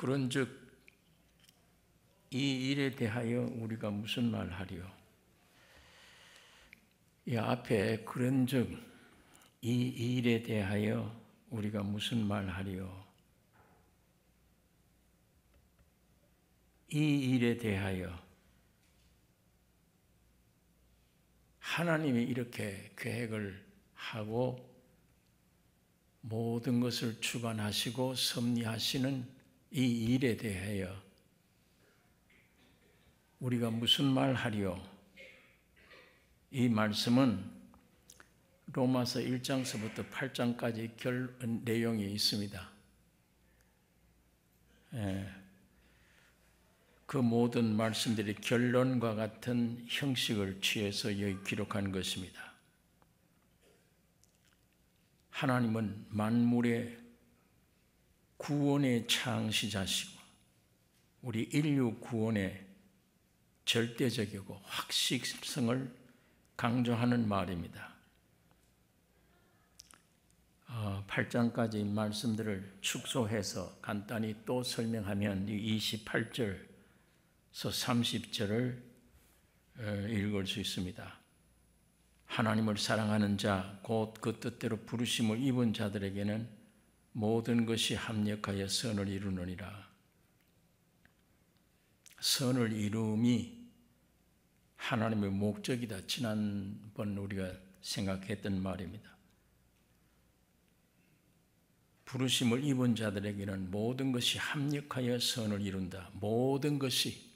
그런즉 이 일에 대하여 우리가 무슨 말하리요? 이 앞에 그런즉 이 일에 대하여 우리가 무슨 말하리요? 이 일에 대하여 하나님이 이렇게 계획을 하고 모든 것을 주관하시고 섭리하시는 이 일에 대하여 우리가 무슨 말하리요? 이 말씀은 로마서 1장서부터 8장까지 내용이 있습니다. 그 모든 말씀들이 결론과 같은 형식을 취해서 여기 기록한 것입니다. 하나님은 만물의 구원의 창시자시고 우리 인류 구원의 절대적이고 확실성을 강조하는 말입니다. 8장까지 말씀들을 축소해서 간단히 또 설명하면 28절에서 30절을 읽을 수 있습니다. 하나님을 사랑하는 자, 곧 그 뜻대로 부르심을 입은 자들에게는 모든 것이 합력하여 선을 이루느니라. 선을 이루음이 하나님의 목적이다. 지난번 우리가 생각했던 말입니다. 부르심을 입은 자들에게는 모든 것이 합력하여 선을 이룬다. 모든 것이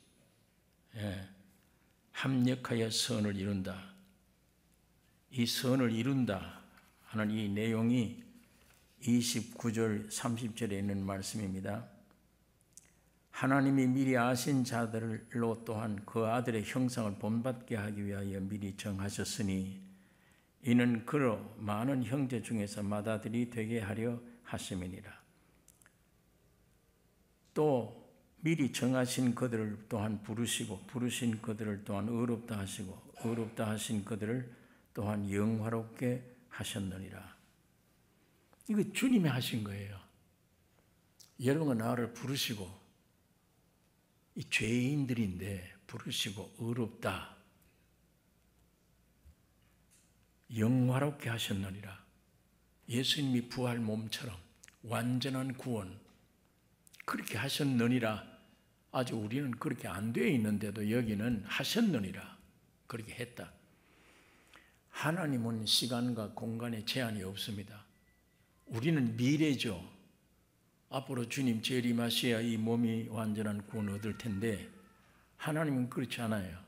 합력하여 선을 이룬다. 이 선을 이룬다 하는 이 내용이 29절 30절에 있는 말씀입니다. 하나님이 미리 아신 자들로 또한 그 아들의 형상을 본받게 하기 위하여 미리 정하셨으니 이는 그로 많은 형제 중에서 맏아들이 되게 하려 하심이니라. 또 미리 정하신 그들을 또한 부르시고 부르신 그들을 또한 의롭다 하시고 의롭다 하신 그들을 또한 영화롭게 하셨느니라. 이거 주님이 하신 거예요. 여러분과 나를 부르시고 이 죄인들인데 부르시고 의롭다 영화롭게 하셨느니라. 예수님이 부활 몸처럼 완전한 구원 그렇게 하셨느니라. 아직 우리는 그렇게 안 되어 있는데도 여기는 하셨느니라. 그렇게 했다. 하나님은 시간과 공간에 제한이 없습니다. 우리는 미래죠. 앞으로 주님 재림하셔야 이 몸이 완전한 구원을 얻을 텐데 하나님은 그렇지 않아요.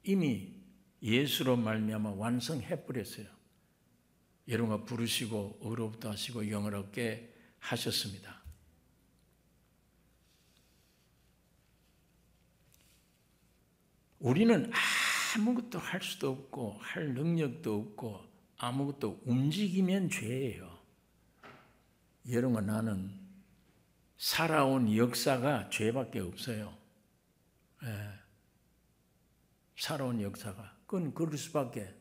이미 예수로 말미암아 완성해 버렸어요. 여러분과 부르시고 의롭다 하시고 영화롭게 하셨습니다. 우리는 아무것도 할 수도 없고 할 능력도 없고 아무것도 움직이면 죄예요. 여러분과 나는 살아온 역사가 죄밖에 없어요. 살아온 역사가. 그건 그럴 수밖에.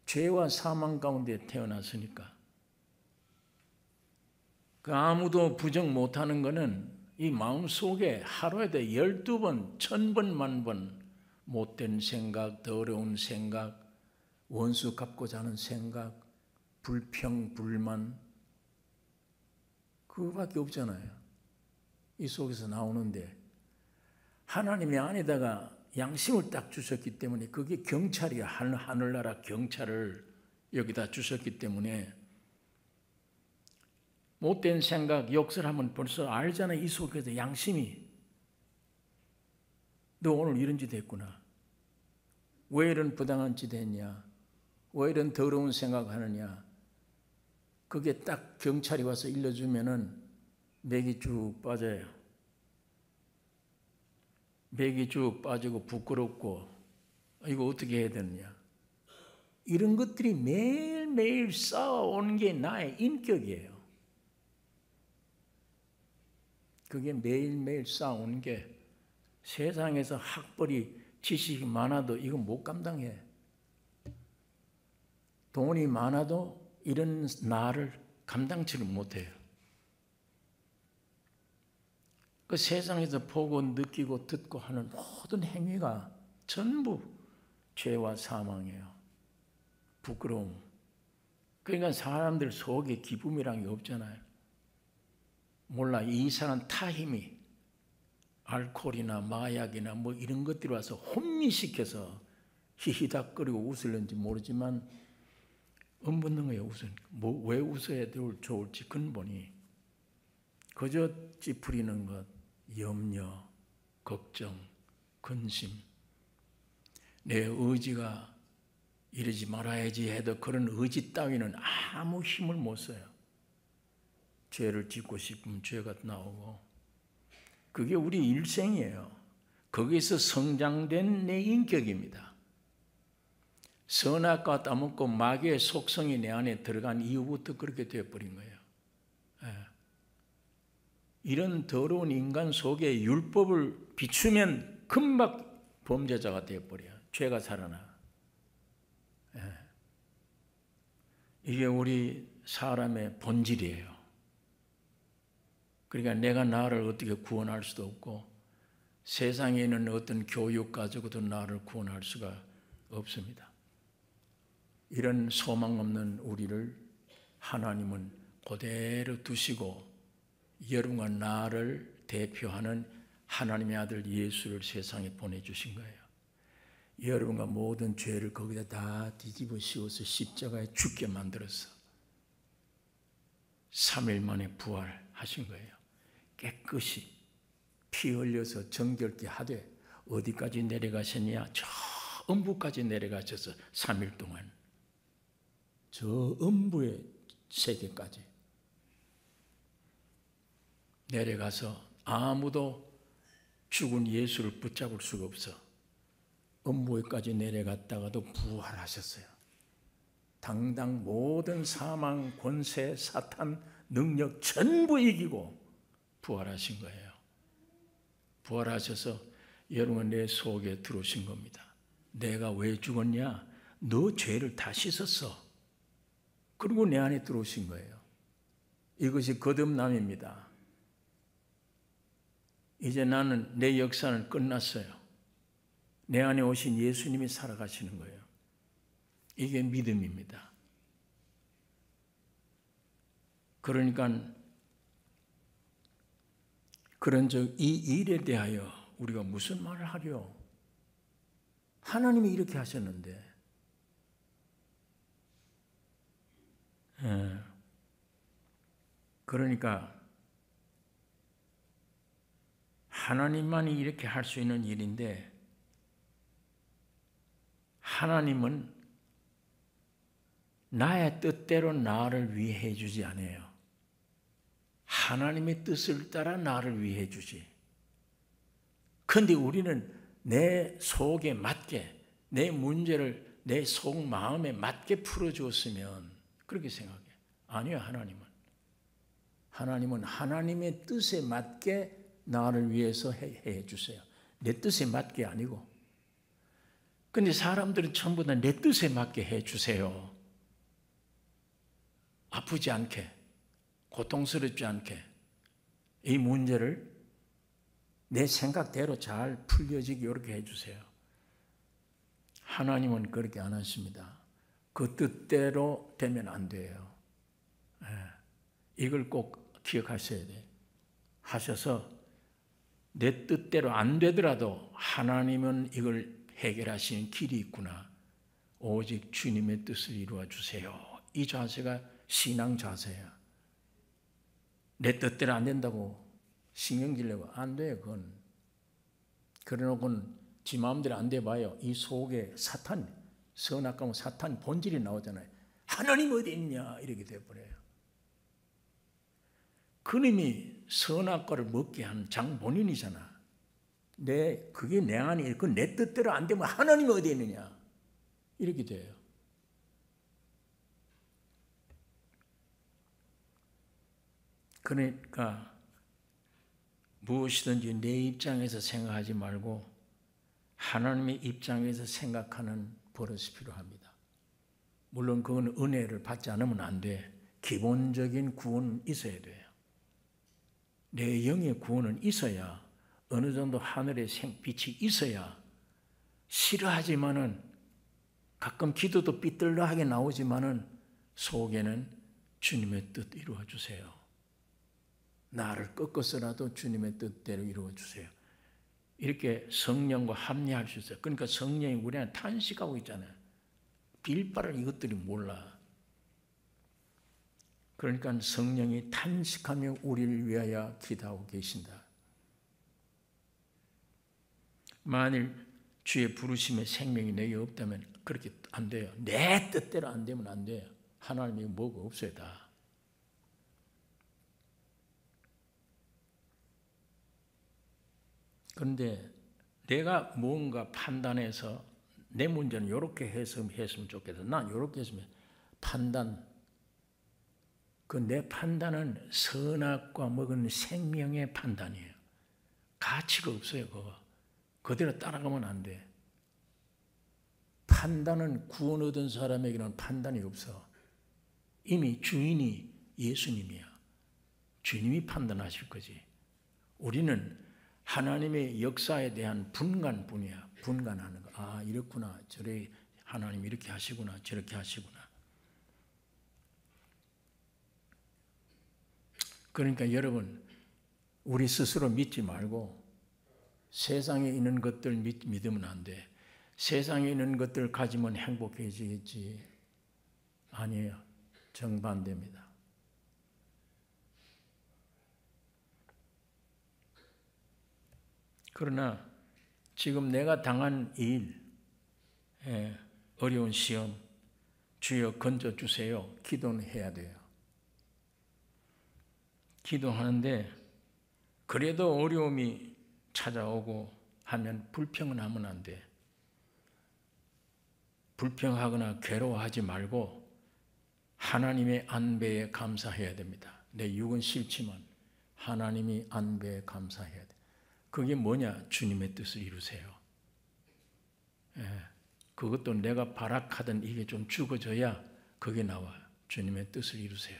죄와 사망 가운데 태어났으니까. 그 아무도 부정 못하는 것은 이 마음속에 하루에도 12번, 1000번, 만번 못된 생각, 더러운 생각, 원수 갚고자 하는 생각, 불평, 불만 그거밖에 없잖아요. 이 속에서 나오는데 하나님이 안에다가 양심을 딱 주셨기 때문에 그게 경찰이야. 하늘나라 경찰을 여기다 주셨기 때문에 못된 생각, 욕설하면 벌써 알잖아. 이 속에서 양심이 너 오늘 이런 짓 했구나. 왜 이런 부당한 짓 했냐. 왜 이런 더러운 생각하느냐. 그게 딱 경찰이 와서 일러주면은 맥이 쭉 빠져요. 맥이 쭉 빠지고 부끄럽고 이거 어떻게 해야 되느냐. 이런 것들이 매일매일 쌓아오는 게 나의 인격이에요. 그게 매일매일 쌓아오는 게 세상에서 학벌이 지식이 많아도 이거 못 감당해. 돈이 많아도 이런 나를 감당치를 못해요. 그 세상에서 보고 느끼고 듣고 하는 모든 행위가 전부 죄와 사망이에요. 부끄러움. 그러니까 사람들 속에 기쁨이란 게 없잖아요. 몰라, 이상한 타힘이 알코올이나 마약이나 뭐 이런 것들이 와서 혼미시켜서 히히닥거리고 웃을는지 모르지만 없는 거예요. 왜 웃어야 좋을지 근본이 그저 찌푸리는 것, 염려, 걱정, 근심. 내 의지가 이러지 말아야지 해도 그런 의지 따위는 아무 힘을 못 써요. 죄를 짓고 싶으면 죄가 나오고 그게 우리 일생이에요. 거기서 성장된 내 인격입니다. 선악과 따먹고 마귀의 속성이 내 안에 들어간 이후부터 그렇게 되어버린 거예요. 이런 더러운 인간 속에 율법을 비추면 금방 범죄자가 되어버려요. 죄가 살아나. 이게 우리 사람의 본질이에요. 그러니까 내가 나를 어떻게 구원할 수도 없고 세상에 있는 어떤 교육 가지고도 나를 구원할 수가 없습니다. 이런 소망 없는 우리를 하나님은 그대로 두시고 여러분과 나를 대표하는 하나님의 아들 예수를 세상에 보내주신 거예요. 여러분과 모든 죄를 거기다 다 뒤집어 씌워서 십자가에 죽게 만들어서 3일 만에 부활하신 거예요. 깨끗이 피 흘려서 정결케 하되 어디까지 내려가셨냐? 저 음부까지 내려가셔서 3일 동안 저 음부의 세계까지 내려가서 아무도 죽은 예수를 붙잡을 수가 없어. 음부에까지 내려갔다가도 부활하셨어요. 당당 모든 사망, 권세, 사탄, 능력 전부 이기고 부활하신 거예요. 부활하셔서 여러분 내 속에 들어오신 겁니다. 내가 왜 죽었냐? 너 죄를 다 씻었어. 그리고 내 안에 들어오신 거예요. 이것이 거듭남입니다. 이제 나는 내 역사는 끝났어요. 내 안에 오신 예수님이 살아가시는 거예요. 이게 믿음입니다. 그러니까 이 일에 대하여 우리가 무슨 말을 하려? 하나님이 이렇게 하셨는데 그러니까 하나님만이 이렇게 할 수 있는 일인데 하나님은 나의 뜻대로 나를 위해 주지 않아요. 하나님의 뜻을 따라 나를 위해 주지. 그런데 우리는 내 속에 맞게 내 문제를 내 속 마음에 맞게 풀어주었으면 그렇게 생각해. 아니요, 하나님은 하나님의 뜻에 맞게 나를 위해서 해 주세요. 내 뜻에 맞게 아니고. 근데 사람들은 전부 다 내 뜻에 맞게 해 주세요. 아프지 않게, 고통스럽지 않게 이 문제를 내 생각대로 잘 풀려지게 이렇게 해 주세요. 하나님은 그렇게 안 하십니다. 그 뜻대로 되면 안 돼요. 이걸 꼭 기억하셔야 돼요. 하셔서 내 뜻대로 안 되더라도 하나님은 이걸 해결하시는 길이 있구나. 오직 주님의 뜻을 이루어 주세요. 이 자세가 신앙 자세야. 내 뜻대로 안 된다고 신경질 내고 안 돼. 그건 그래놓고는 지 마음대로 안 돼 봐요. 이 속에 사탄, 선악과는 사탄 본질이 나오잖아요. 하나님 어디 있냐 이렇게 돼버려요. 그님이 선악과를 먹게 한 장본인이잖아. 그게 내 안에 그 내 뜻대로 안 되면 하나님 어디 있느냐 이렇게 돼요. 그러니까 무엇이든지 내 입장에서 생각하지 말고 하나님의 입장에서 생각하는 버릇이 필요합니다. 물론 그건 은혜를 받지 않으면 안 돼. 기본적인 구원은 있어야 돼요. 내 영의 구원은 있어야, 어느 정도 하늘의 빛이 있어야, 싫어하지만은 가끔 기도도 삐뚤러하게 나오지만은 속에는 주님의 뜻 이루어 주세요. 나를 꺾어서라도 주님의 뜻대로 이루어 주세요. 이렇게 성령과 합리할 수 있어요. 그러니까 성령이 우리한테 탄식하고 있잖아요. 빌바를 이것들이 몰라. 그러니까 성령이 탄식하며 우리를 위하여 기도하고 계신다. 만일 주의 부르심의 생명이 내게 없다면 그렇게 안 돼요. 내 뜻대로 안 되면 안 돼요. 하나님이 뭐가 없어요 다. 그런데 내가 뭔가 판단해서 내 문제는 이렇게 했으면 좋겠다. 난 이렇게 했으면 판단. 그 내 판단은 선악과 먹은 생명의 판단이에요. 가치가 없어요. 그거. 그대로 따라가면 안 돼. 판단은 구원 얻은 사람에게는 판단이 없어. 이미 주인이 예수님이야. 주님이 판단하실 거지. 우리는 하나님의 역사에 대한 분간뿐이야. 분간하는 거. 아, 이렇구나. 저래 하나님 이렇게 하시구나. 저렇게 하시구나. 그러니까 여러분, 우리 스스로 믿지 말고 세상에 있는 것들 믿으면 안 돼. 세상에 있는 것들 가지면 행복해지겠지. 아니에요. 정반대입니다. 그러나 지금 내가 당한 일, 어려운 시험, 주여 건져주세요. 기도는 해야 돼요. 기도하는데 그래도 어려움이 찾아오고 하면 불평은 하면 안 돼. 불평하거나 괴로워하지 말고 하나님의 안배에 감사해야 됩니다. 내 육은 싫지만 하나님이 안배에 감사해야 돼. 그게 뭐냐? 주님의 뜻을 이루세요. 그것도 내가 발악하던 이게 좀 죽어져야 그게 나와. 주님의 뜻을 이루세요.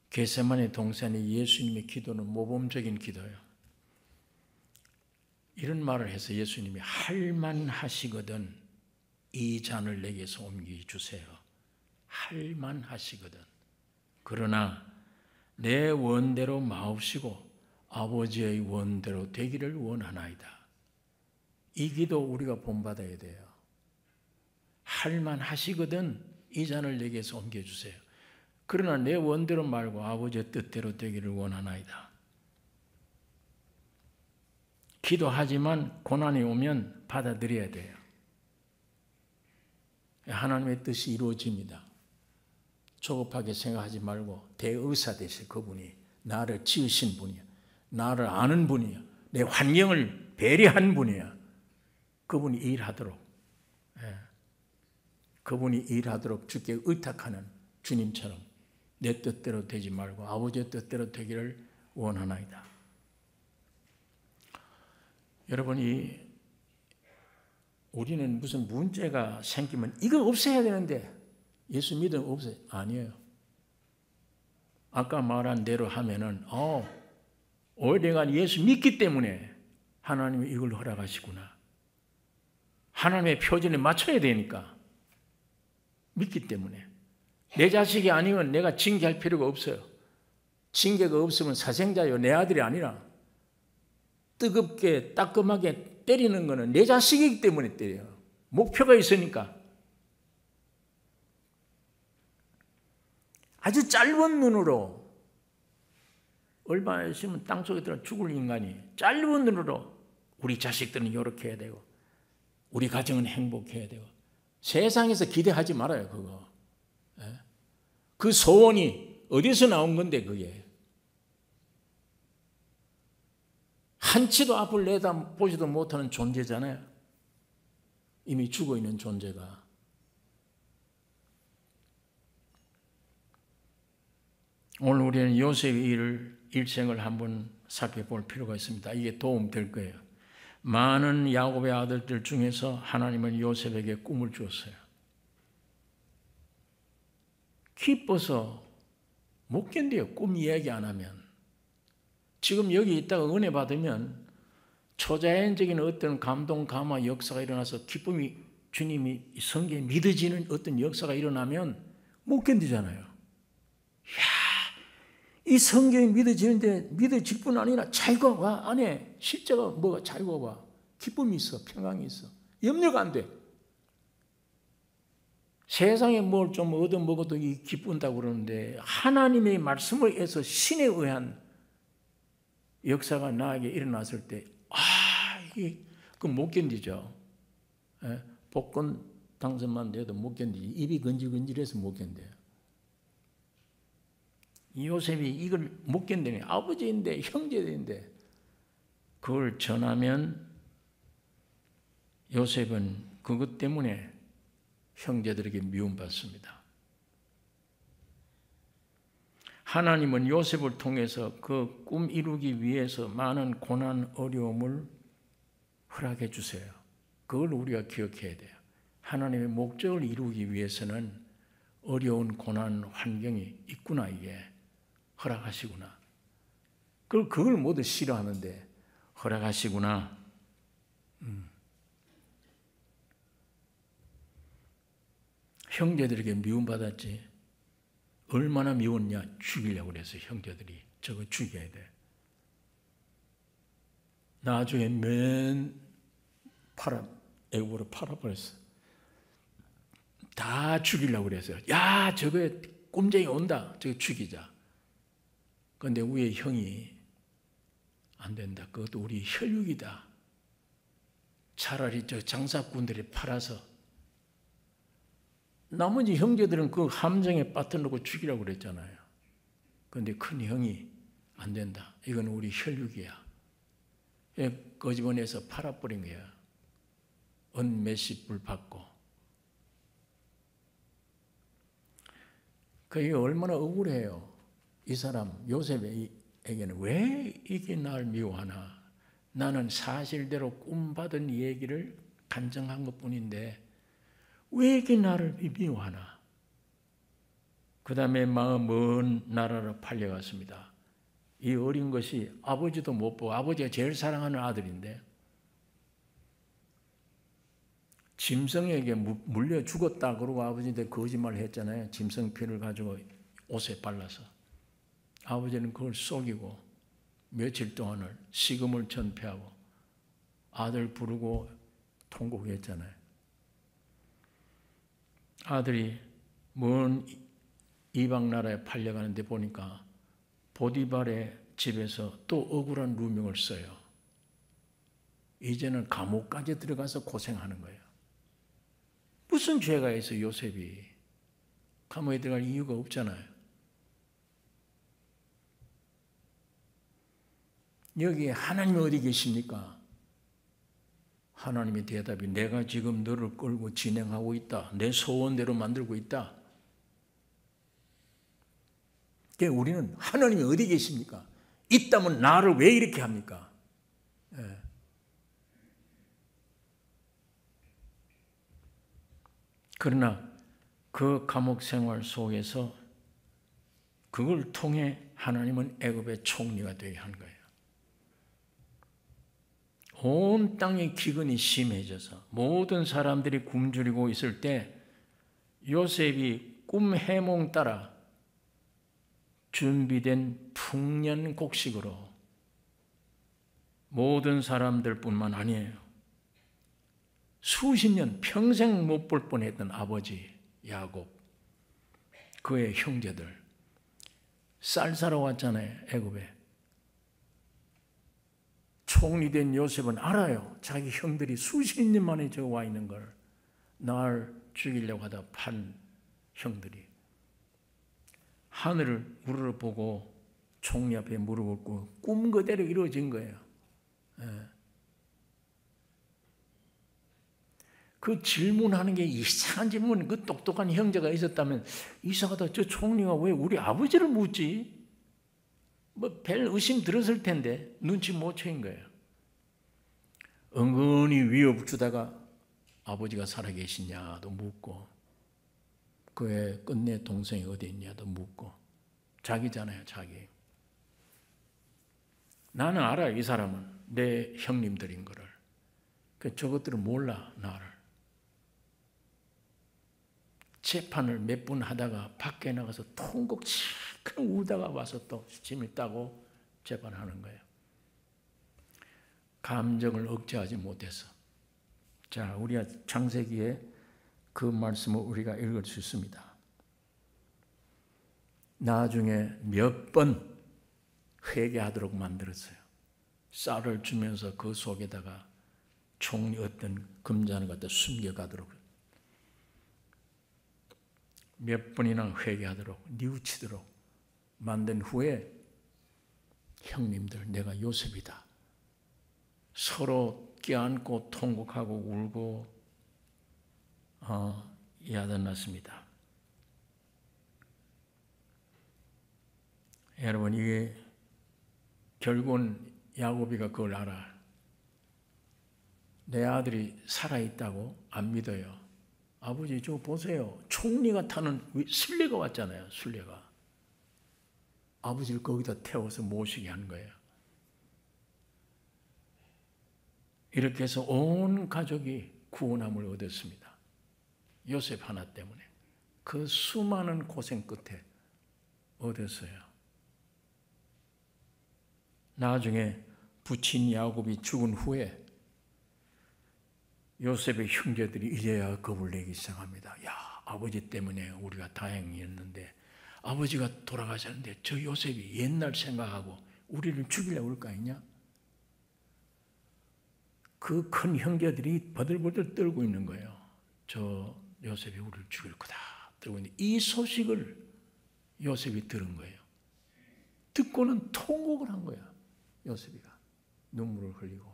겟세마네 동산의 예수님의 기도는 모범적인 기도예요. 이런 말을 해서 예수님이 할만하시거든 이 잔을 내게서 옮겨주세요. 할만하시거든. 그러나 내 원대로 마옵시고 아버지의 원대로 되기를 원하나이다. 이 기도 우리가 본받아야 돼요. 할만하시거든 이 잔을 내게서 옮겨주세요. 그러나 내 원대로 말고 아버지의 뜻대로 되기를 원하나이다. 기도하지만 고난이 오면 받아들여야 돼요. 하나님의 뜻이 이루어집니다. 조급하게 생각하지 말고 대의사 되실 그분이 나를 지으신 분이야. 나를 아는 분이야. 내 환경을 배려한 분이야. 그분이 일하도록 그분이 일하도록 주께 의탁하는 주님처럼 내 뜻대로 되지 말고 아버지의 뜻대로 되기를 원하나이다. 여러분이 우리는 무슨 문제가 생기면 이거 없애야 되는데 예수 믿으면 없어요. 아니에요. 아까 말한 대로 하면은 내가 예수 믿기 때문에 하나님이 이걸 허락하시구나. 하나님의 표준에 맞춰야 되니까 믿기 때문에. 내 자식이 아니면 내가 징계할 필요가 없어요. 징계가 없으면 사생자요. 내 아들이 아니라 뜨겁게 따끔하게 때리는 것은 내 자식이기 때문에 때려요. 목표가 있으니까. 아주 짧은 눈으로 얼마나 있으면 땅속에 들어 죽을 인간이 짧은 눈으로 우리 자식들은 이렇게 해야 되고 우리 가정은 행복해야 되고 세상에서 기대하지 말아요. 그거. 그 소원이 어디서 나온 건데 그게. 한치도 앞을 내다보지도 못하는 존재잖아요. 이미 죽어있는 존재가. 오늘 우리는 요셉의 일생을 한번 살펴볼 필요가 있습니다. 이게 도움될 거예요. 많은 야곱의 아들들 중에서 하나님은 요셉에게 꿈을 주었어요. 기뻐서 못 견뎌요. 꿈 이야기 안 하면. 지금 여기 있다가 은혜 받으면 초자연적인 어떤 감동, 감화 역사가 일어나서 기쁨이 주님이 성경에 믿어지는 어떤 역사가 일어나면 못 견디잖아요. 이야, 이 성경이 믿어지는데 믿어질 뿐 아니라 자유가 와. 안에 실제가 뭐가 자유가 와. 기쁨이 있어. 평강이 있어. 염려가 안 돼. 세상에 뭘 좀 얻어먹어도 기쁜다고 그러는데 하나님의 말씀을 해서 신에 의한 역사가 나에게 일어났을 때 이게 그건 못 견디죠. 복권 당선만 돼도 못 견디지. 입이 건질건질해서 못 견뎌요. 요셉이 이걸 못 견디네. 아버지인데 형제인데 그걸 전하면 요셉은 그것 때문에 형제들에게 미움받습니다. 하나님은 요셉을 통해서 그 꿈 이루기 위해서 많은 고난, 어려움을 허락해 주세요. 그걸 우리가 기억해야 돼요. 하나님의 목적을 이루기 위해서는 어려운 고난 환경이 있구나, 이게. 허락하시구나. 그걸 모두 싫어하는데 허락하시구나. 형제들에게 미움받았지. 얼마나 미웠냐. 죽이려고 그래서 형제들이 저거 죽여야 돼. 나중에 애국으로 팔아버렸어. 다 죽이려고 그랬어요. 야, 저거 꼼쟁이 온다. 저거 죽이자. 그런데 위에 형이 안 된다. 그것도 우리 혈육이다. 차라리 저 장사꾼들이 팔아서 나머지 형제들은 그 함정에 빠뜨려고 죽이라고 그랬잖아요. 그런데 큰 형이 안 된다. 이건 우리 혈육이야. 그 집안에서 팔아버린 거야. 은 몇십 불 받고. 그게 얼마나 억울해요. 이 사람 요셉에게는 왜 이게 날 미워하나. 나는 사실대로 꿈받은 얘기를 간증한 것뿐인데 왜 이렇게 나를 미워하나. 그 다음에 먼 나라로 팔려갔습니다. 이 어린 것이 아버지도 못 보고 아버지가 제일 사랑하는 아들인데 짐승에게 물려 죽었다 그러고 아버지한테 거짓말을 했잖아요. 짐승 피를 가지고 옷에 발라서. 아버지는 그걸 속이고 며칠 동안을 식음을 전폐하고 아들 부르고 통곡했잖아요. 아들이 먼 이방 나라에 팔려가는데 보니까 보디발의 집에서 또 억울한 누명을 써요. 이제는 감옥까지 들어가서 고생하는 거예요. 무슨 죄가 있어 요셉이. 감옥에 들어갈 이유가 없잖아요. 여기 하나님이 어디 계십니까? 하나님의 대답이 내가 지금 너를 끌고 진행하고 있다. 내 소원대로 만들고 있다. 그러니까 우리는 하나님이 어디 계십니까? 있다면 나를 왜 이렇게 합니까? 예. 그러나 그 감옥 생활 속에서 그걸 통해 하나님은 애굽의 총리가 되게 한 거예요. 온 땅의 기근이 심해져서 모든 사람들이 굶주리고 있을 때 요셉이 꿈 해몽 따라 준비된 풍년 곡식으로 모든 사람들뿐만 아니에요. 수십 년 평생 못 볼 뻔했던 아버지 야곱, 그의 형제들 쌀 사러 왔잖아요. 애굽에. 총리된 요셉은 알아요. 자기 형들이 수십 년 만에 저 와 있는 걸 날 죽이려고 하다 판 형들이. 하늘을 우러러보고 총리 앞에 무릎 꿇고 꿈 그대로 이루어진 거예요. 그 질문하는 게 이상한 질문. 그 똑똑한 형제가 있었다면 이상하다. 저 총리가 왜 우리 아버지를 묻지? 뭐 별 의심 들었을 텐데 눈치 못 채인 거예요. 은근히 위협 주다가 아버지가 살아계시냐도 묻고 그의 끝내 동생이 어디 있냐도 묻고 자기잖아요. 자기. 나는 알아. 이 사람은 내 형님들인 거를. 저것들은 몰라. 나를. 재판을 몇 분 하다가 밖에 나가서 통곡 치큰 울다가 와서 또 짐을 따고 재판하는 거예요. 감정을 억제하지 못해서. 자, 우리가 창세기에 그 말씀을 우리가 읽을 수 있습니다. 나중에 몇 번 회개하도록 만들었어요. 쌀을 주면서 그 속에다가 총리 어떤 금잔을 갖다 숨겨가도록 몇 번이나 회개하도록 뉘우치도록 만든 후에 형님들 내가 요셉이다. 서로 껴안고 통곡하고 울고 야단났습니다. 여러분 이게 결국은 야곱이가 그걸 알아. 내 아들이 살아있다고 안 믿어요. 아버지 저 보세요. 총리가 타는 순례가 왔잖아요. 순례가. 아버지를 거기다 태워서 모시게 한 거예요. 이렇게 해서 온 가족이 구원함을 얻었습니다. 요셉 하나 때문에. 그 수많은 고생 끝에 얻었어요. 나중에 부친 야곱이 죽은 후에 요셉의 형제들이 이제야 겁을 내기 시작합니다. 야, 아버지 때문에 우리가 다행이었는데 아버지가 돌아가셨는데 저 요셉이 옛날 생각하고 우리를 죽이려고 할 거 아니냐? 그 큰 형제들이 버들버들 떨고 있는 거예요. 저 요셉이 우리를 죽일 거다 떨고 있는데 이 소식을 요셉이 들은 거예요. 듣고는 통곡을 한 거야. 요셉이가 눈물을 흘리고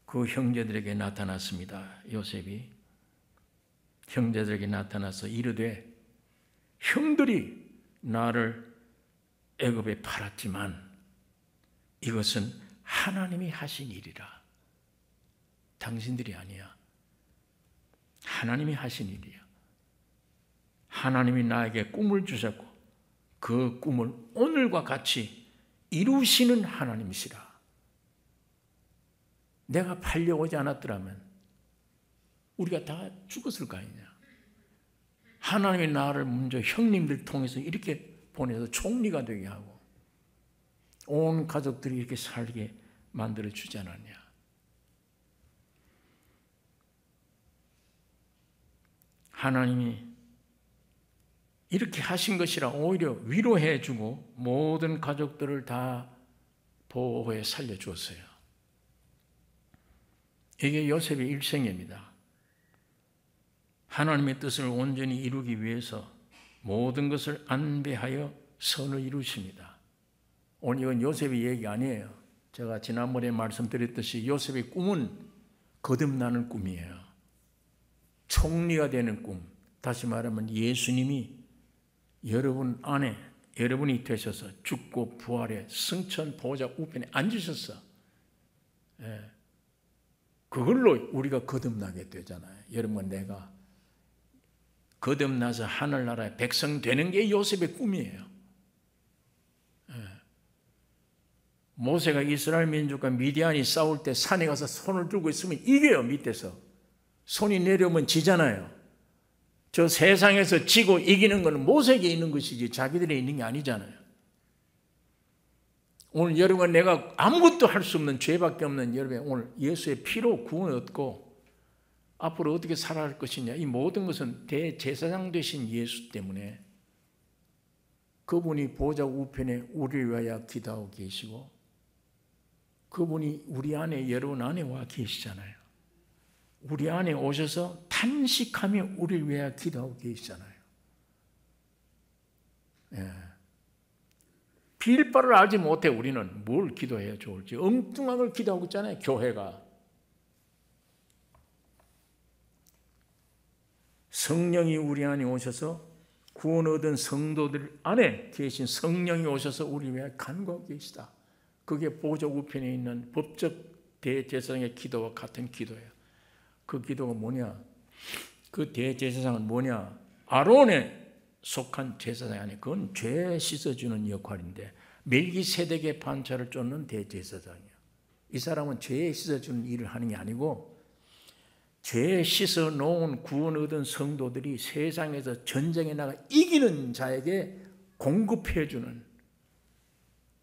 그 형제들에게 나타났습니다. 요셉이 형제들에게 나타나서 이르되 형들이 나를 애굽에 팔았지만 이것은 하나님이 하신 일이라. 당신들이 아니야. 하나님이 하신 일이야. 하나님이 나에게 꿈을 주셨고 그 꿈을 오늘과 같이 이루시는 하나님이시라. 내가 팔려오지 않았더라면 우리가 다 죽었을 거 아니냐. 하나님이 나를 먼저 형님들 통해서 이렇게 보내서 총리가 되게 하고 온 가족들이 이렇게 살게 만들어 주지 않았냐. 하나님이 이렇게 하신 것이라 오히려 위로해 주고 모든 가족들을 다 보호해 살려주었어요. 이게 요셉의 일생입니다. 하나님의 뜻을 온전히 이루기 위해서 모든 것을 안배하여 선을 이루십니다. 오늘 이건 요셉의 얘기 아니에요. 제가 지난번에 말씀드렸듯이 요셉의 꿈은 거듭나는 꿈이에요. 총리가 되는 꿈. 다시 말하면 예수님이 여러분 안에 여러분이 되셔서 죽고 부활의 승천 보좌 우편에 앉으셨어. 예. 그걸로 우리가 거듭나게 되잖아요. 여러분 내가 거듭나서 하늘나라의 백성 되는 게 요셉의 꿈이에요. 예. 모세가 이스라엘 민족과 미디안이 싸울 때 산에 가서 손을 들고 있으면 이겨요. 밑에서. 손이 내려오면 지잖아요. 저 세상에서 지고 이기는 것은 모세에게 있는 것이지 자기들에 있는 게 아니잖아요. 오늘 여러분 내가 아무것도 할 수 없는 죄밖에 없는 여러분 오늘 예수의 피로 구원을 얻고 앞으로 어떻게 살아갈 것이냐. 이 모든 것은 대제사장 되신 예수 때문에 그분이 보좌 우편에 우리를 위하여 기도하고 계시고 그분이 우리 안에 여러분 안에 와 계시잖아요. 우리 안에 오셔서 탄식하며 우리를 위하여 기도하고 계시잖아요. 예. 빌 바를 알지 못해 우리는 뭘 기도해야 좋을지 엉뚱한 걸 기도하고 있잖아요. 교회가. 성령이 우리 안에 오셔서 구원 얻은 성도들 안에 계신 성령이 오셔서 우리 위하여 간구하고 계시다. 그게 보좌 우편에 있는 법적 대제사장의 기도와 같은 기도예요. 그 기도가 뭐냐? 그 대제사장은 뭐냐? 아론에 속한 제사장이 아니에요. 그건 죄 씻어주는 역할인데 멜기세덱의 반차를 쫓는 대제사장이에요. 이 사람은 죄에 씻어주는 일을 하는 게 아니고 죄에 씻어 놓은 구원 얻은 성도들이 세상에서 전쟁에 나가 이기는 자에게 공급해주는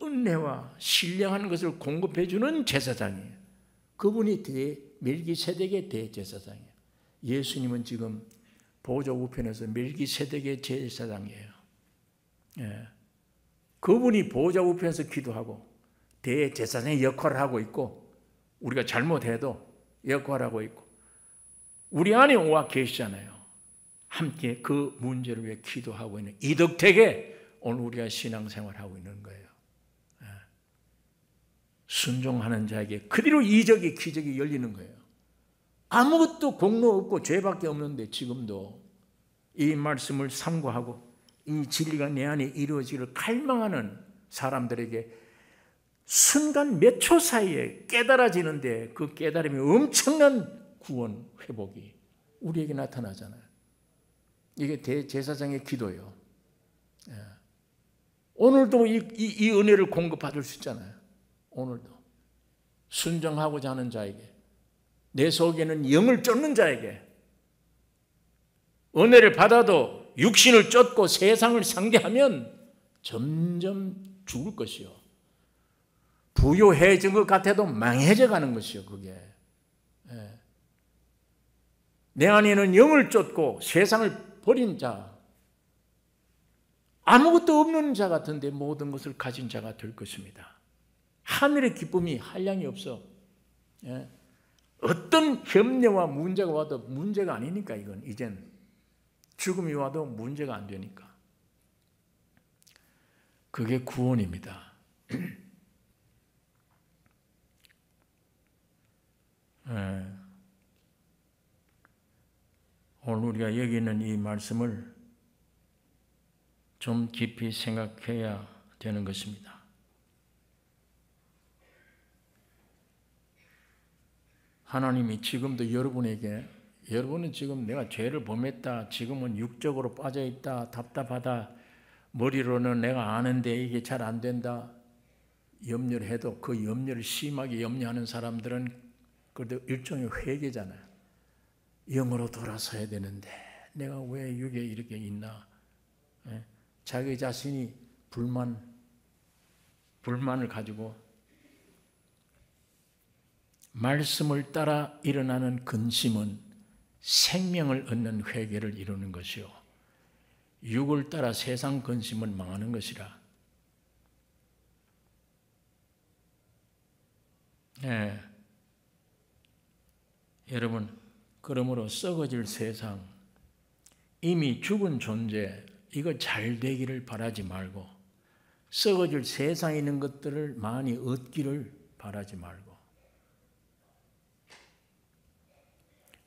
은혜와 신령한 것을 공급해주는 제사장이에요. 그분이 멜기세덱의 대제사장이에요. 예수님은 지금 보좌 우편에서 멜기세덱의 제사장이에요. 예. 그분이 보좌 우편에서 기도하고 대제사장의 역할을 하고 있고, 우리가 잘못해도 역할을 하고 있고, 우리 안에 와 계시잖아요. 함께 그 문제를 위해 기도하고 있는 이 덕택에 오늘 우리가 신앙생활하고 있는 거예요. 순종하는 자에게 그대로 이적이 기적이 열리는 거예요. 아무것도 공로 없고 죄밖에 없는데 지금도 이 말씀을 삼고하고 이 진리가 내 안에 이루어지기를 갈망하는 사람들에게 순간 몇 초 사이에 깨달아지는데 그 깨달음이 엄청난 구원, 회복이 우리에게 나타나잖아요. 이게 대제사장의 기도예요. 오늘도 이 은혜를 공급받을 수 있잖아요. 오늘도 순종하고자 하는 자에게, 내 속에는 영을 쫓는 자에게, 은혜를 받아도 육신을 쫓고 세상을 상대하면 점점 죽을 것이요, 부요해진 것 같아도 망해져 가는 것이요. 그게 내 안에는 영을 쫓고 세상을 버린 자, 아무것도 없는 자 같은데 모든 것을 가진 자가 될 것입니다. 하늘의 기쁨이 한량이 없어. 어떤 협례와 문제가 와도 문제가 아니니까, 이건 이젠 죽음이 와도 문제가 안 되니까. 그게 구원입니다. 오늘 우리가 여기 있는 이 말씀을 좀 깊이 생각해야 되는 것입니다. 하나님이 지금도 여러분에게, 여러분은 지금 내가 죄를 범했다, 지금은 육적으로 빠져있다, 답답하다, 머리로는 내가 아는데 이게 잘 안 된다 염려를 해도 그 염려를 심하게 염려하는 사람들은 그래도 일종의 회개잖아요. 영으로 돌아서야 되는데 내가 왜 육에 이렇게 있나? 자기 자신이 불만을 가지고 말씀을 따라 일어나는 근심은 생명을 얻는 회개를 이루는 것이요, 육을 따라 세상 근심은 망하는 것이라. 여러분, 그러므로 썩어질 세상, 이미 죽은 존재, 이거 잘 되기를 바라지 말고, 썩어질 세상에 있는 것들을 많이 얻기를 바라지 말고,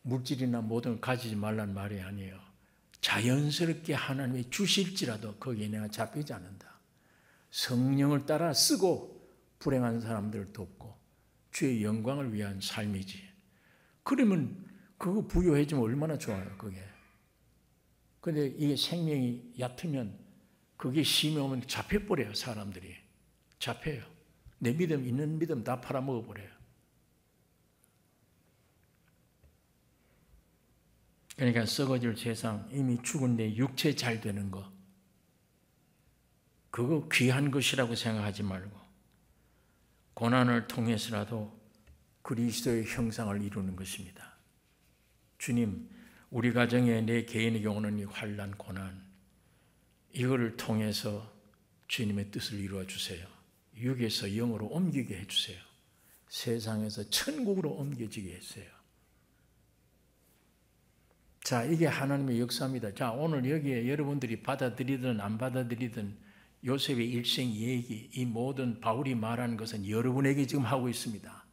물질이나 모든 걸 가지지 말란 말이 아니에요. 자연스럽게 하나님이 주실지라도 거기에 내가 잡히지 않는다. 성령을 따라 쓰고 불행한 사람들을 돕고 주의 영광을 위한 삶이지. 그러면 그거 부유해지면 얼마나 좋아요, 그게. 근데 이게 생명이 얕으면, 그게 심해오면 잡혀버려요, 사람들이. 잡혀요. 내 믿음, 있는 믿음 다 팔아먹어버려요. 그러니까 썩어질 세상, 이미 죽은 내 육체 잘 되는 거, 그거 귀한 것이라고 생각하지 말고 고난을 통해서라도 그리스도의 형상을 이루는 것입니다. 주님, 우리 가정에, 내 개인에게 오는 이 환난, 고난, 이거를 통해서 주님의 뜻을 이루어 주세요. 육에서 영으로 옮기게 해주세요. 세상에서 천국으로 옮겨지게 해주세요. 자, 이게 하나님의 역사입니다. 자, 오늘 여기에 여러분들이 받아들이든 안 받아들이든 요셉의 일생 얘기, 이 모든 바울이 말하는 것은 여러분에게 지금 하고 있습니다.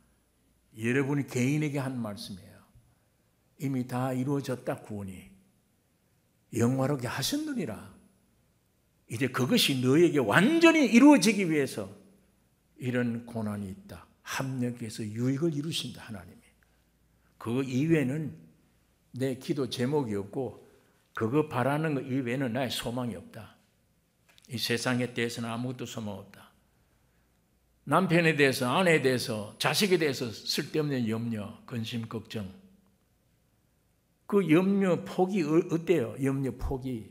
여러분 개인에게 한 말씀이에요. 이미 다 이루어졌다, 구원이. 영화롭게 하셨느니라. 이제 그것이 너에게 완전히 이루어지기 위해서 이런 고난이 있다. 합력해서 유익을 이루신다, 하나님이. 그 이외에는 내 기도 제목이 없고 그거 바라는 것 이외에는 나의 소망이 없다. 이 세상에 대해서는 아무것도 소망 없다. 남편에 대해서, 아내에 대해서, 자식에 대해서 쓸데없는 염려, 근심, 걱정. 그 염려 폭이 어때요? 염려 폭이.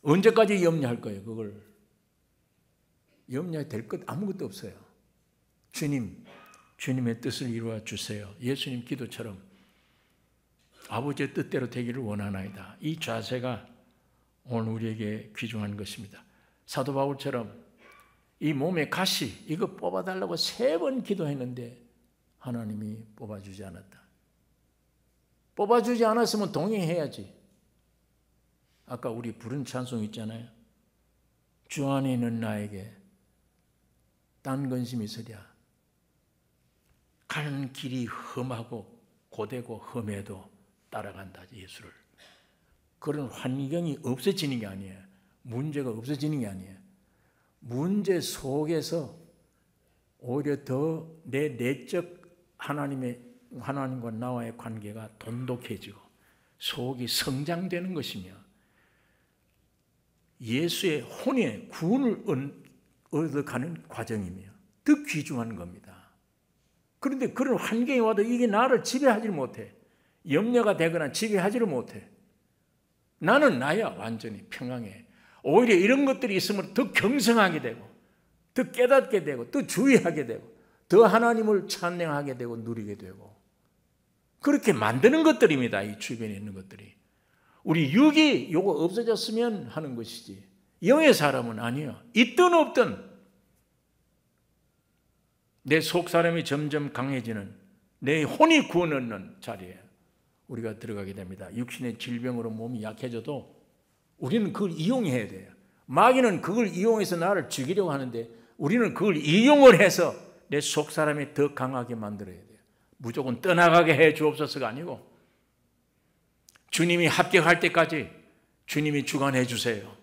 언제까지 염려할 거예요, 그걸? 염려해야 될 것 아무것도 없어요. 주님의 뜻을 이루어 주세요. 예수님 기도처럼 아버지의 뜻대로 되기를 원하나이다. 이 자세가 오늘 우리에게 귀중한 것입니다. 사도 바울처럼 이 몸의 가시 이거 뽑아달라고 3번 기도했는데 하나님이 뽑아주지 않았다. 뽑아주지 않았으면 동행해야지. 아까 우리 부른 찬송 있잖아요. 주 안에 있는 나에게 딴 근심이 있으랴. 가는 길이 험하고 고되고 험해도 따라간다, 예수를. 그런 환경이 없어지는 게 아니에요. 문제가 없어지는 게 아니에요. 문제 속에서 오히려 더 내 내적 하나님과 나와의 관계가 돈독해지고 속이 성장되는 것이며 예수의 혼의 구원을 얻어가는 과정이며 더 귀중한 겁니다. 그런데 그런 환경이 와도 이게 나를 지배하지 못해. 염려가 되거나 지배하지를 못해. 나는 나야 완전히 평강해. 오히려 이런 것들이 있으면 더 경성하게 되고 더 깨닫게 되고 더 주의하게 되고 더 하나님을 찬양하게 되고 누리게 되고 그렇게 만드는 것들입니다. 이 주변에 있는 것들이. 우리 육이 요거 없어졌으면 하는 것이지 영의 사람은 아니에요. 있든 없든 내 속사람이 점점 강해지는 내 혼이 구원 얻는 자리에 우리가 들어가게 됩니다. 육신의 질병으로 몸이 약해져도 우리는 그걸 이용해야 돼요. 마귀는 그걸 이용해서 나를 죽이려고 하는데 우리는 그걸 이용을 해서 내 속사람이 더 강하게 만들어야 돼요. 무조건 떠나가게 해 주옵소서가 아니고 주님이 합격할 때까지 주님이 주관해 주세요.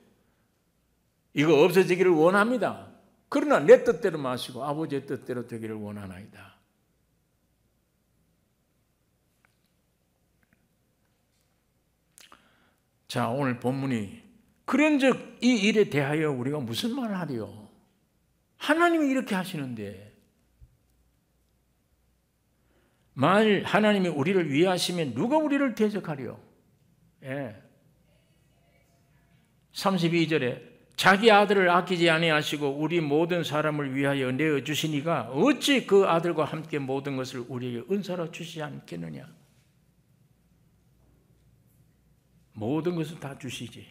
이거 없어지기를 원합니다. 그러나 내 뜻대로 마시고 아버지의 뜻대로 되기를 원하나이다. 자, 오늘 본문이 그런즉 이 일에 대하여 우리가 무슨 말을 하리요? 하나님이 이렇게 하시는데 만일 하나님이 우리를 위하시면 누가 우리를 대적하리요? 32절에 자기 아들을 아끼지 아니하시고 우리 모든 사람을 위하여 내어 주시니가 어찌 그 아들과 함께 모든 것을 우리에게 은사로 주시지 않겠느냐? 모든 것을 다 주시지.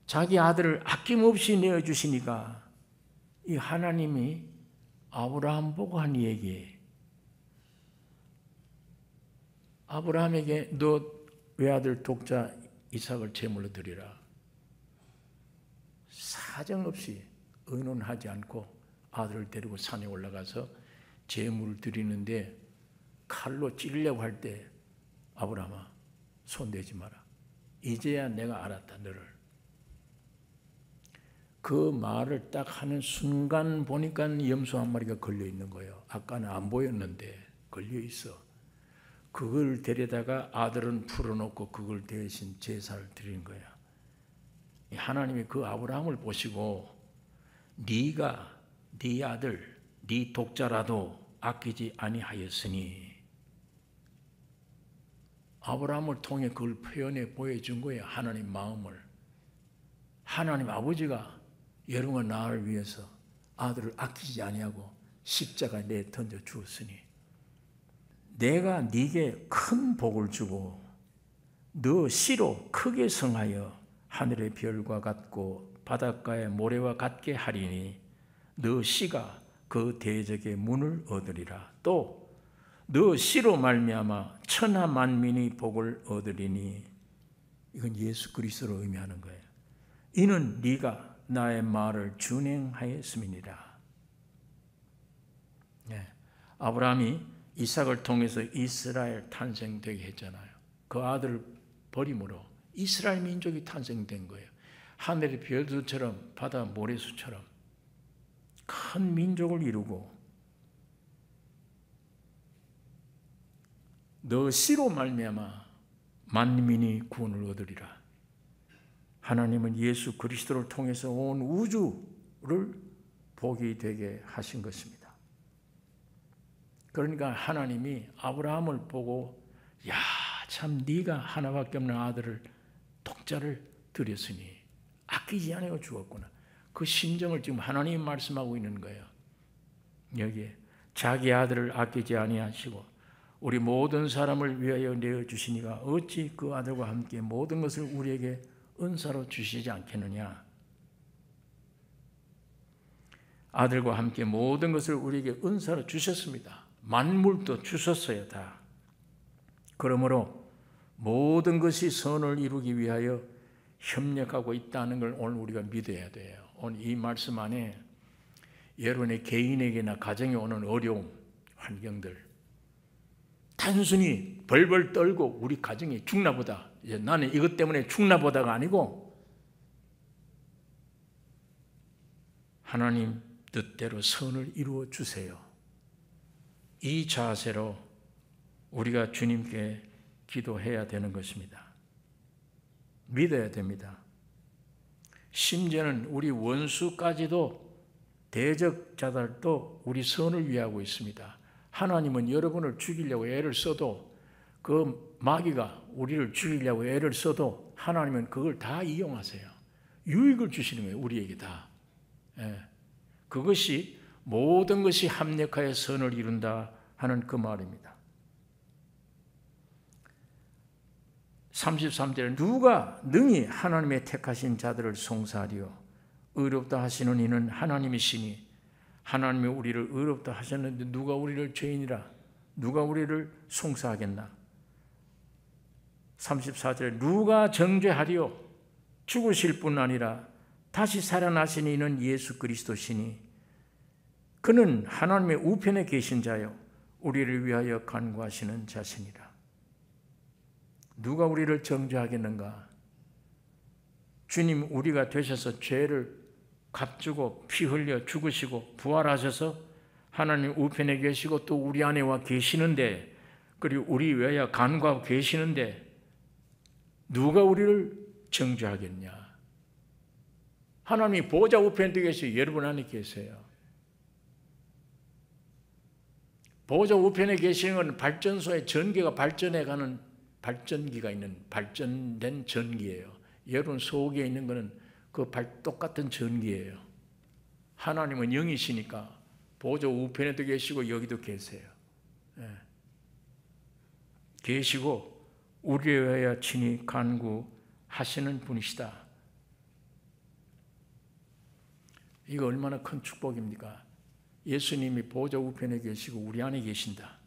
자기 아들을 아낌없이 내어 주시니까 이 하나님이 아브라함 보고 한 얘기. 아브라함에게 너 외아들 독자 이삭을 제물로 드리라. 사정없이 의논하지 않고 아들을 데리고 산에 올라가서 제물을 드리는데 칼로 찌르려고 할 때 아브라함아 손대지 마라. 이제야 내가 알았다 너를. 그 말을 딱 하는 순간 보니까 염소 한 마리가 걸려 있는 거예요. 아까는 안 보였는데 걸려 있어. 그걸 데려다가 아들은 풀어놓고 그걸 대신 제사를 드린 거야. 하나님이 그 아브라함을 보시고 네가 네 아들, 네 독자라도 아끼지 아니하였으니 아브라함을 통해 그걸 표현해 보여준 거예요. 하나님 마음을. 하나님 아버지가 여러분과 나를 위해서 아들을 아끼지 아니하고 십자가에 내 던져 주었으니 내가 네게 큰 복을 주고 너 씨로 크게 성하여 하늘의 별과 같고 바닷가의 모래와 같게 하리니 너 씨가 그 대적의 문을 얻으리라. 또 너 씨로 말미암아 천하 만민이 복을 얻으리니 이건 예수 그리스도로 의미하는 거예요. 이는 네가 나의 말을 준행하였음이니라. 아브라함이 이삭을 통해서 이스라엘 탄생되게 했잖아요. 그 아들을 버림으로 이스라엘 민족이 탄생된 거예요. 하늘의 별수처럼 바다 모래수처럼 큰 민족을 이루고 너 씨로 말미암아 만민이 구원을 얻으리라. 하나님은 예수 그리스도를 통해서 온 우주를 복이 되게 하신 것입니다. 그러니까 하나님이 아브라함을 보고 야, 참 네가 하나밖에 없는 아들을 독자를 드렸으니 아끼지 않고 주었구나. 그 심정을 지금 하나님이 말씀하고 있는 거예요. 여기에 자기 아들을 아끼지 아니하시고 우리 모든 사람을 위하여 내어주시니가 어찌 그 아들과 함께 모든 것을 우리에게 은사로 주시지 않겠느냐. 아들과 함께 모든 것을 우리에게 은사로 주셨습니다. 만물도 주셨어요, 다. 그러므로 모든 것이 선을 이루기 위하여 협력하고 있다는 걸 오늘 우리가 믿어야 돼요. 오늘 이 말씀 안에 여러분의 개인에게나 가정에 오는 어려움, 환경들, 단순히 벌벌 떨고 우리 가정이 죽나보다, 이제 나는 이것 때문에 죽나보다가 아니고 하나님 뜻대로 선을 이루어 주세요. 이 자세로 우리가 주님께 기도해야 되는 것입니다. 믿어야 됩니다. 심지어는 우리 원수까지도 대적자들도 우리 선을 위하고 있습니다. 하나님은 여러분을 죽이려고 애를 써도 그 마귀가 우리를 죽이려고 애를 써도 하나님은 그걸 다 이용하세요. 유익을 주시는 거예요. 우리에게 다. 그것이 모든 것이 합력하여 선을 이룬다 하는 그 말입니다. 33절에 누가 능히 하나님의 택하신 자들을 송사하리요 의롭다 하시는 이는 하나님이시니 하나님이 우리를 의롭다 하셨는데 누가 우리를 죄인이라 누가 우리를 송사하겠나. 34절에 누가 정죄하리요 죽으실 뿐 아니라 다시 살아나신 이는 예수 그리스도시니 그는 하나님의 우편에 계신 자요 우리를 위하여 간구하시는 자시니라. 누가 우리를 정죄하겠는가? 주님 우리가 되셔서 죄를 값주고 피 흘려 죽으시고 부활하셔서 하나님 우편에 계시고 또 우리 안에 와 계시는데 그리고 우리 위하여 간구하고 계시는데 누가 우리를 정죄하겠냐? 하나님이 보좌 우편에 계시고 여러분 안에 계세요. 보좌 우편에 계시는 건 발전소의 전기가 발전해가는 발전기가 있는 발전된 전기예요. 여러분 속에 있는 것은 그 똑같은 전기예요. 하나님은 영이시니까 보좌 우편에도 계시고 여기도 계세요. 계시고 우리에 의하여 친히 간구하시는 분이시다. 이거 얼마나 큰 축복입니까? 예수님이 보좌 우편에 계시고 우리 안에 계신다.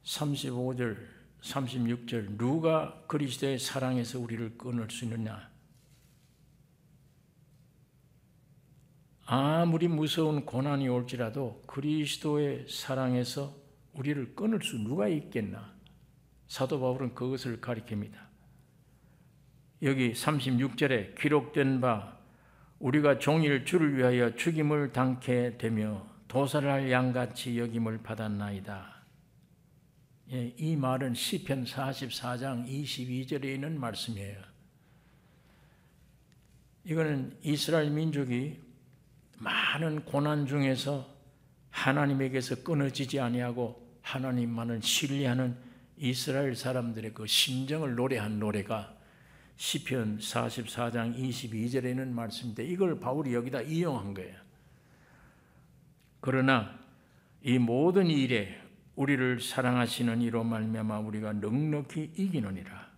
35절, 36절 누가 그리스도의 사랑에서 우리를 끊을 수 있느냐? 아무리 무서운 고난이 올지라도 그리스도의 사랑에서 우리를 끊을 수 누가 있겠나? 사도 바울은 그것을 가리킵니다. 여기 36절에 기록된 바 우리가 종일 주를 위하여 죽임을 당케 되며 도살을 할 양같이 여김을 받았나이다. 이 말은 시편 44장 22절에 있는 말씀이에요. 이거는 이스라엘 민족이 많은 고난 중에서 하나님에게서 끊어지지 아니하고 하나님만을 신뢰하는 이스라엘 사람들의 그 심정을 노래한 노래가 시편 44장 22절에 있는 말씀인데 이걸 바울이 여기다 이용한 거예요. 그러나 이 모든 일에 우리를 사랑하시는 이로 말미암아 우리가 넉넉히 이기느니라.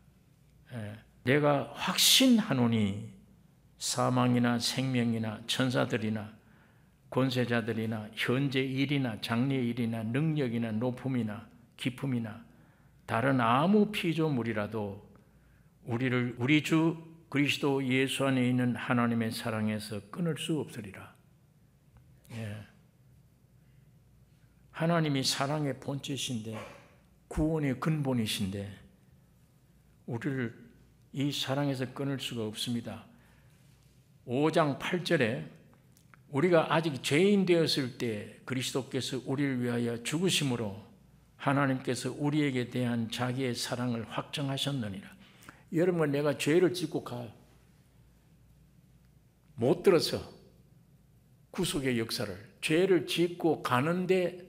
내가 확신하노니 사망이나 생명이나 천사들이나 권세자들이나 현재 일이나 장래 일이나 능력이나 높음이나 기품이나 다른 아무 피조물이라도 우리를 우리 주 그리스도 예수 안에 있는 하나님의 사랑에서 끊을 수 없으리라. 하나님이 사랑의 본체이신데 구원의 근본이신데 우리를 이 사랑에서 끊을 수가 없습니다. 5장 8절에 우리가 아직 죄인 되었을 때 그리스도께서 우리를 위하여 죽으심으로 하나님께서 우리에게 대한 자기의 사랑을 확정하셨느니라. 여러분, 내가 죄를 짓고 못 들어서 구속의 역사를, 죄를 짓고 가는데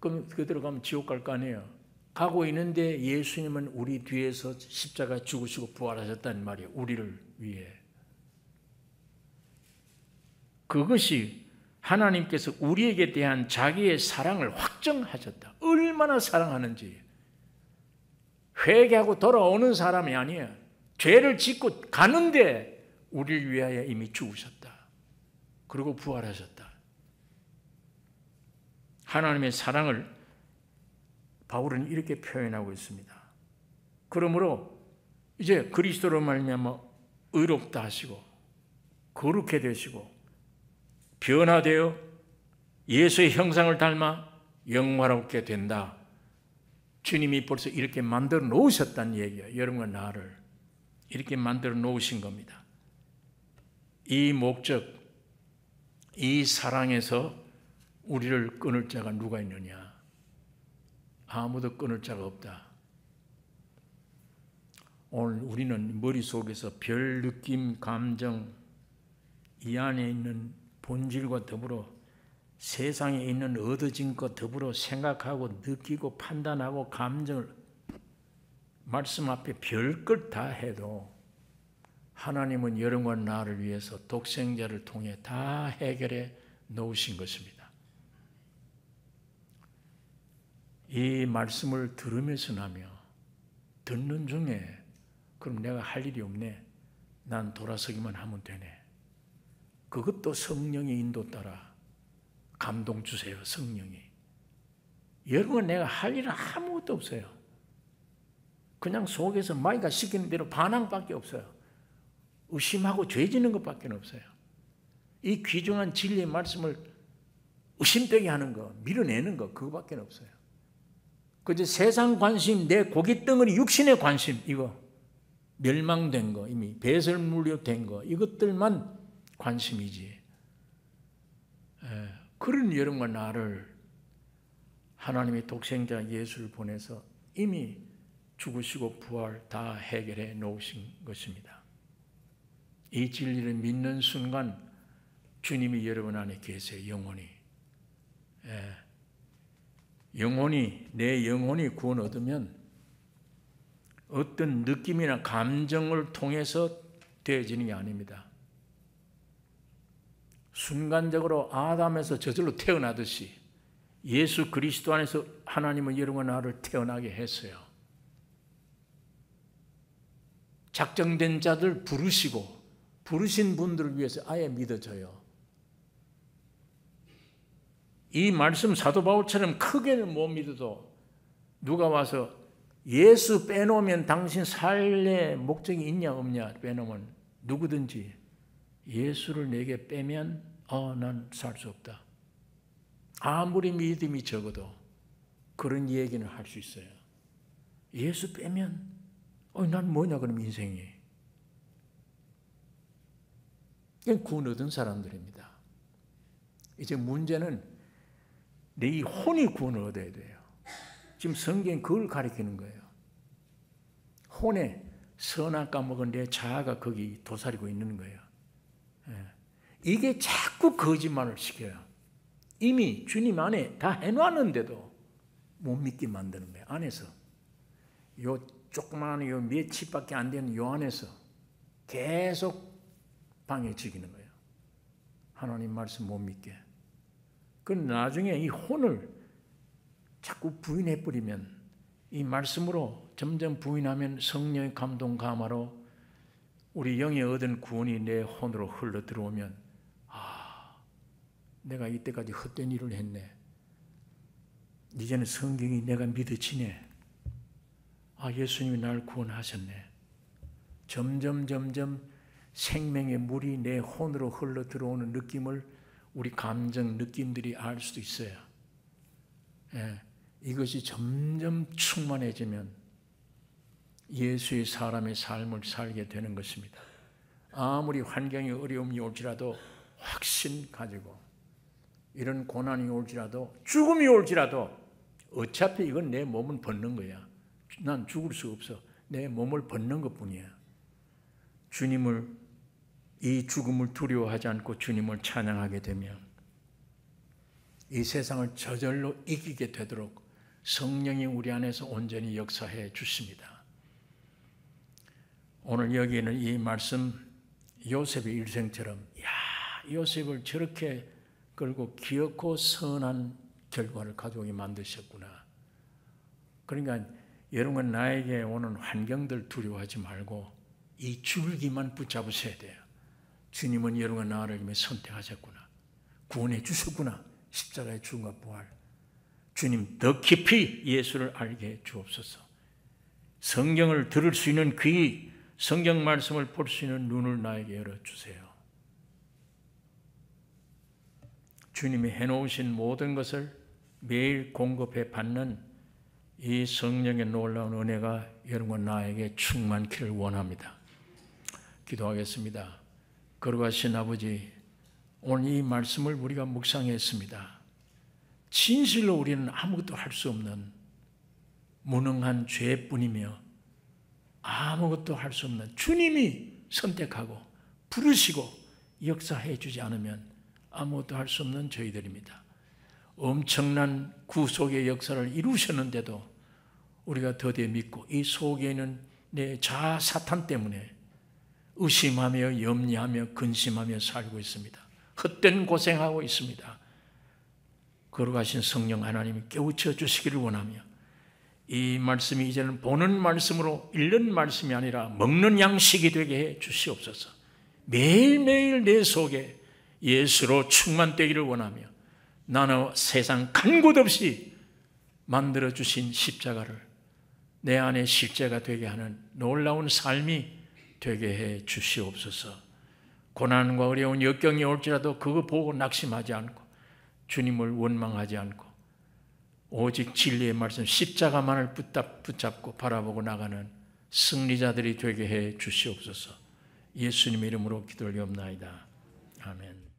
그럼 그대로 가면 지옥 갈 거 아니에요. 가고 있는데 예수님은 우리 뒤에서 십자가 죽으시고 부활하셨다는 말이에요. 우리를 위해. 그것이 하나님께서 우리에게 대한 자기의 사랑을 확정하셨다. 얼마나 사랑하는지. 회개하고 돌아오는 사람이 아니에요. 죄를 짓고 가는데 우리를 위하여 이미 죽으셨다. 그리고 부활하셨다. 하나님의 사랑을 바울은 이렇게 표현하고 있습니다. 그러므로 이제 그리스도로 말미암아 의롭다 하시고 거룩해 되시고 변화되어 예수의 형상을 닮아 영화롭게 된다. 주님이 벌써 이렇게 만들어 놓으셨다는 얘기예요. 여러분과 나를 이렇게 만들어 놓으신 겁니다. 이 목적, 이 사랑에서 우리를 끊을 자가 누가 있느냐? 아무도 끊을 자가 없다. 오늘 우리는 머릿속에서 별 느낌, 감정, 이 안에 있는 본질과 더불어 세상에 있는 얻어진 것 더불어 생각하고 느끼고 판단하고 감정을 말씀 앞에 별것 다 해도 하나님은 여러분과 나를 위해서 독생자를 통해 다 해결해 놓으신 것입니다. 이 말씀을 들으면서 나며 듣는 중에 그럼 내가 할 일이 없네. 난 돌아서기만 하면 되네. 그것도 성령의 인도 따라 감동 주세요. 성령이. 여러분, 내가 할 일은 아무것도 없어요. 그냥 속에서 마귀가 시키는 대로 반항밖에 없어요. 의심하고 죄지는 것밖에 없어요. 이 귀중한 진리의 말씀을 의심되게 하는 거, 밀어내는 거, 그거밖에 없어요. 그저 세상 관심, 내 고깃덩어리 육신의 관심, 이거 멸망된 거, 이미 배설물로 된 거, 이것들만 관심이지. 그런 여러분과 나를 하나님의 독생자 예수를 보내서 이미 죽으시고 부활 다 해결해 놓으신 것입니다. 이 진리를 믿는 순간 주님이 여러분 안에 계세요. 영원히. 영혼이, 내 영혼이 구원 얻으면 어떤 느낌이나 감정을 통해서 되어지는 게 아닙니다. 순간적으로 아담에서 저절로 태어나듯이 예수 그리스도 안에서 하나님은 여러분과 나를 태어나게 했어요. 작정된 자들 부르시고 부르신 분들을 위해서 아예 믿어져요. 이 말씀 사도 바울처럼 크게는 못 믿어도 누가 와서 예수 빼놓으면 당신 삶의 목적이 있냐 없냐 빼놓으면 누구든지 예수를 내게 빼면 난 살 수 없다. 아무리 믿음이 적어도 그런 얘기는 할 수 있어요. 예수 빼면 난 뭐냐 그럼 인생이. 그냥 구원 얻은 사람들입니다. 이제 문제는 내 이 혼이 구원을 얻어야 돼요. 지금 성경이 그걸 가리키는 거예요. 혼에 선악 까먹은 내 자아가 거기 도사리고 있는 거예요. 이게 자꾸 거짓말을 시켜요. 이미 주님 안에 다 해놨는데도 못 믿게 만드는 거예요. 안에서. 요 조그마한 요 몇 치밖에 안 되는 요 안에서 계속 방해지기는 거예요. 하나님 말씀 못 믿게. 그럼 나중에 이 혼을 자꾸 부인해버리면 이 말씀으로 점점 부인하면 성령의 감동 감화로 우리 영에 얻은 구원이 내 혼으로 흘러 들어오면 내가 이때까지 헛된 일을 했네. 이제는 성경이 내가 믿어지네. 예수님이 나를 구원하셨네. 점점 생명의 물이 내 혼으로 흘러 들어오는 느낌을 우리 감정, 느낌들이 알 수도 있어요. 이것이 점점 충만해지면 예수의 사람의 삶을 살게 되는 것입니다. 아무리 환경에 어려움이 올지라도 확신 가지고 이런 고난이 올지라도 죽음이 올지라도 어차피 이건 내 몸은 벗는 거야. 난 죽을 수 없어. 내 몸을 벗는 것뿐이야. 주님을, 이 죽음을 두려워하지 않고 주님을 찬양하게 되면 이 세상을 저절로 이기게 되도록 성령이 우리 안에서 온전히 역사해 주십니다. 오늘 여기에는 이 말씀, 요셉의 일생처럼, 요셉을 저렇게 끌고 기어코 선한 결과를 가져오게 만드셨구나. 그러니까 여러분, 나에게 오는 환경들 두려워하지 말고 이 줄기만 붙잡으셔야 돼요. 주님은 여러분 나를 위해 선택하셨구나. 구원해 주셨구나. 십자가의 죽음과 부활. 주님 더 깊이 예수를 알게 주옵소서. 성경을 들을 수 있는 귀, 성경 말씀을 볼 수 있는 눈을 나에게 열어주세요. 주님이 해놓으신 모든 것을 매일 공급해 받는 이 성령의 놀라운 은혜가 여러분 나에게 충만키를 원합니다. 기도하겠습니다. 거룩하신 아버지, 오늘 이 말씀을 우리가 묵상했습니다. 진실로 우리는 아무것도 할 수 없는 무능한 죄뿐이며 아무것도 할 수 없는, 주님이 선택하고 부르시고 역사해 주지 않으면 아무것도 할 수 없는 저희들입니다. 엄청난 구속의 역사를 이루셨는데도 우리가 더디어 믿고 이 속에 있는 내 자아 사탄 때문에 의심하며 염려하며 근심하며 살고 있습니다. 헛된 고생하고 있습니다. 거룩하신 성령 하나님이 깨우쳐 주시기를 원하며 이 말씀이 이제는 보는 말씀으로 읽는 말씀이 아니라 먹는 양식이 되게 해 주시옵소서. 매일매일 내 속에 예수로 충만되기를 원하며 나는 세상 간 곳 없이 만들어주신 십자가를 내 안에 실제가 되게 하는 놀라운 삶이 되게 해 주시옵소서. 고난과 어려운 역경이 올지라도 그거 보고 낙심하지 않고 주님을 원망하지 않고 오직 진리의 말씀 십자가만을 붙잡고 바라보고 나가는 승리자들이 되게 해 주시옵소서. 예수님의 이름으로 기도를 드리옵나이다. 아멘.